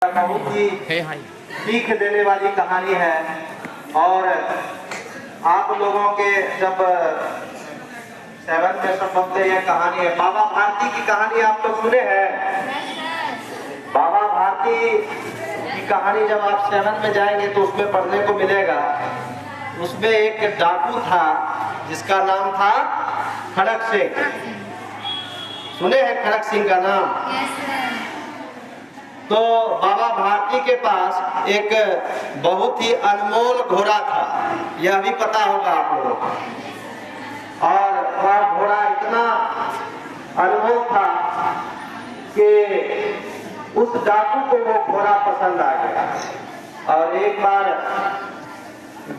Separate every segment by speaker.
Speaker 1: बहुत ही सीख देने वाली कहानी है। और आप लोगों के जब 7 में संबंध यह कहानी है, बाबा भारती की कहानी आप तो सुने हैं। बाबा भारती की कहानी जब आप 7 में जाएंगे तो उसमें पढ़ने को मिलेगा। उसमें एक डाकू था जिसका नाम था खड़क सिंह। सुने हैं खड़क सिंह का नाम? तो बाबा भारती के पास एक बहुत ही अनमोल घोड़ा था, यह भी पता होगा आप लोगों को। और वह घोड़ा इतना अनमोल था कि उस डाकू को वो घोड़ा पसंद आ गया। और एक बार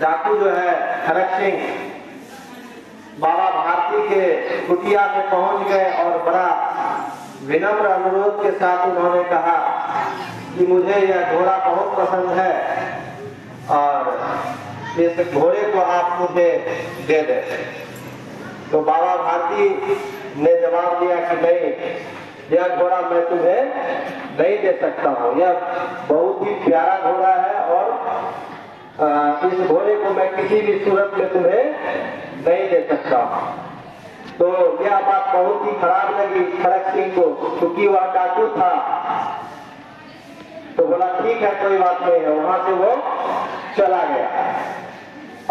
Speaker 1: डाकू जो है खड़क सिंह बाबा भारती के कुटिया में पहुंच गए और बड़ा विनम्र अनुरोध के साथ उन्होंने कहा कि मुझे यह घोड़ा बहुत पसंद है और इस घोड़े को आप मुझे दे दें। तो बाबा भारती ने जवाब दिया कि नहीं, यह घोड़ा मैं तुम्हें नहीं दे सकता हूँ। यह बहुत ही प्यारा घोड़ा है और इस घोड़े को मैं किसी भी सूरत में तुम्हें नहीं दे सकता हूँ। तो यह बात बहुत ही खराब लगी खड़क सिंह को, क्योंकि वह डाकू था। तो बोला ठीक है, कोई बात नहीं है। वहां से वो चला गया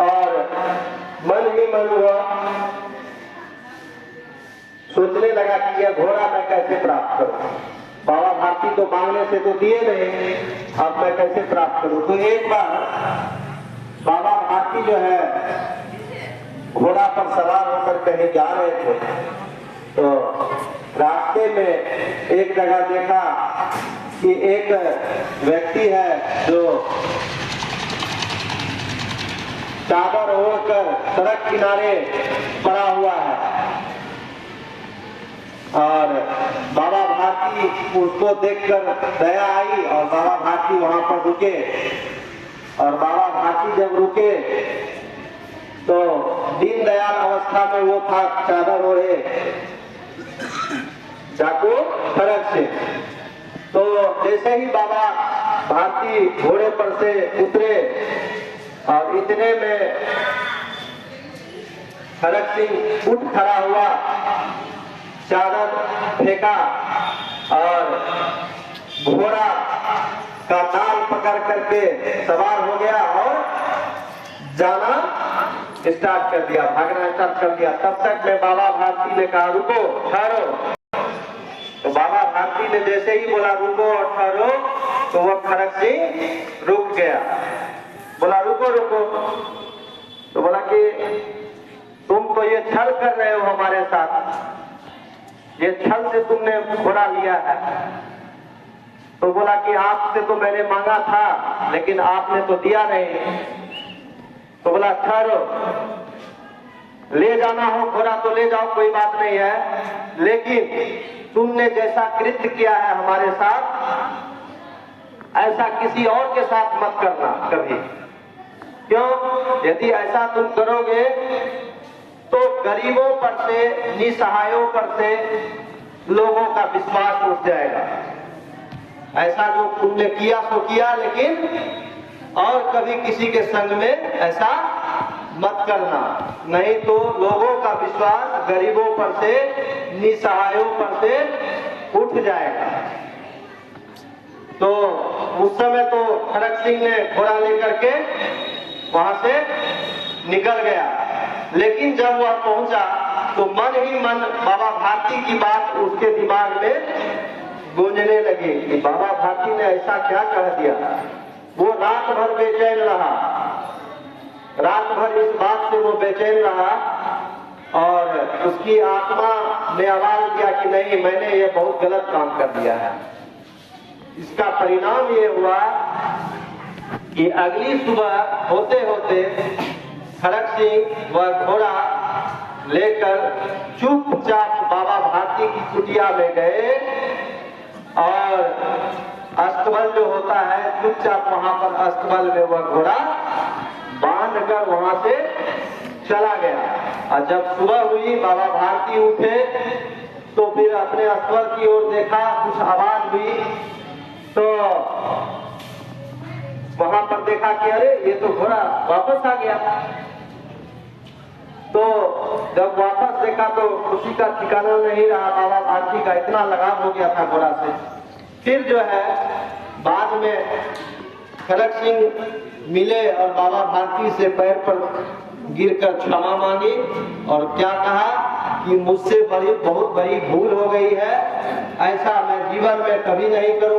Speaker 1: और मन ही मन हुआ सोचने लगा कि यह घोड़ा मैं कैसे प्राप्त करूं। बाबा भारती तो मांगने से तो दिए नहीं, अब मैं कैसे प्राप्त करूं। तो एक बार बाबा भारती जो है घोड़ा पर सवार होकर कहीं जा रहे थे, तो रास्ते में एक जगह देखा कि एक व्यक्ति है जो चादर ओढ़कर सड़क किनारे पड़ा हुआ है। और बाबा भारती उसको देखकर दया आई और बाबा भारती वहां पर रुके। और बाबा भारती जब रुके तो दीनदयाल अवस्था में वो था, चादर ओढ़े, डाकू खड़क सिंह। तो जैसे ही बाबा भारती घोड़े पर से उतरे और इतने में खड़क सिंह उठ खड़ा हुआ, चादर फेंका और घोड़ा का नाल पकड़ करके सवार हो गया और जाना स्टार्ट कर दिया, भागना स्टार्ट कर दिया। तब तक में बाबा भारती ने कहा रुको, ठहरो। तो बाबा भारती ने जैसे ही बोला रुको और ठहरो, तो वह खड़क सिंह रुक गया। बोला रुको रुको। तो बोला कि तुम तो ये छल कर रहे हो हमारे साथ, ये छल से तुमने घोड़ा लिया है। तो बोला कि आपसे तो मैंने मांगा था लेकिन आपने तो दिया नहीं। तो बोला ठहरो, ले जाना हो घोड़ा तो ले जाओ, कोई बात नहीं है, लेकिन तुमने जैसा कृत्य किया है हमारे साथ, ऐसा किसी और के साथ मत करना कभी। क्यों? यदि ऐसा तुम करोगे तो गरीबों पर से, निसहायों पर से लोगों का विश्वास उठ जाएगा। ऐसा जो तुमने किया सो किया, लेकिन और कभी किसी के संग में ऐसा मत करना, नहीं तो लोगों का विश्वास गरीबों पर से, निसहायों पर से उठ जाएगा। तो उस समय तो खड़क सिंह ने घोड़ा लेकर के वहां से निकल गया। लेकिन जब वह पहुंचा तो मन ही मन बाबा भारती की बात उसके दिमाग में गूंजने लगी कि बाबा भारती ने ऐसा क्या कह दिया। वो रात भर बेचैन रहा, रात भर इस बात से वो बेचैन रहा और उसकी आत्मा ने आवाज दिया कि नहीं, मैंने ये बहुत गलत काम कर दिया है। इसका परिणाम ये हुआ कि अगली सुबह होते होते खड़क सिंह वह घोड़ा लेकर चुपचाप बाबा भारती की कुटिया में गए और अस्तबल जो होता है, चुपचाप वहां पर अस्तबल में वह घोड़ा बांधकर वहां से चला गया। और जब सुबह हुई, बाबा भारती उठे तो फिर अपने अस्तबल की ओर देखा, कुछ आवाज हुई। तो वहां पर देखा कि अरे ये तो घोड़ा वापस आ गया। तो जब वापस देखा तो खुशी का ठिकाना नहीं रहा, बाबा भारती का इतना लगाव हो गया था घोड़ा से। फिर जो है बाद में खड़क सिंह मिले और बाबा भारती से पैर पर गिरकर क्षमा मांगी और क्या कहा कि मुझसे बहुत बड़ी भूल हो गई है, ऐसा मैं जीवन में कभी नहीं करूंगा।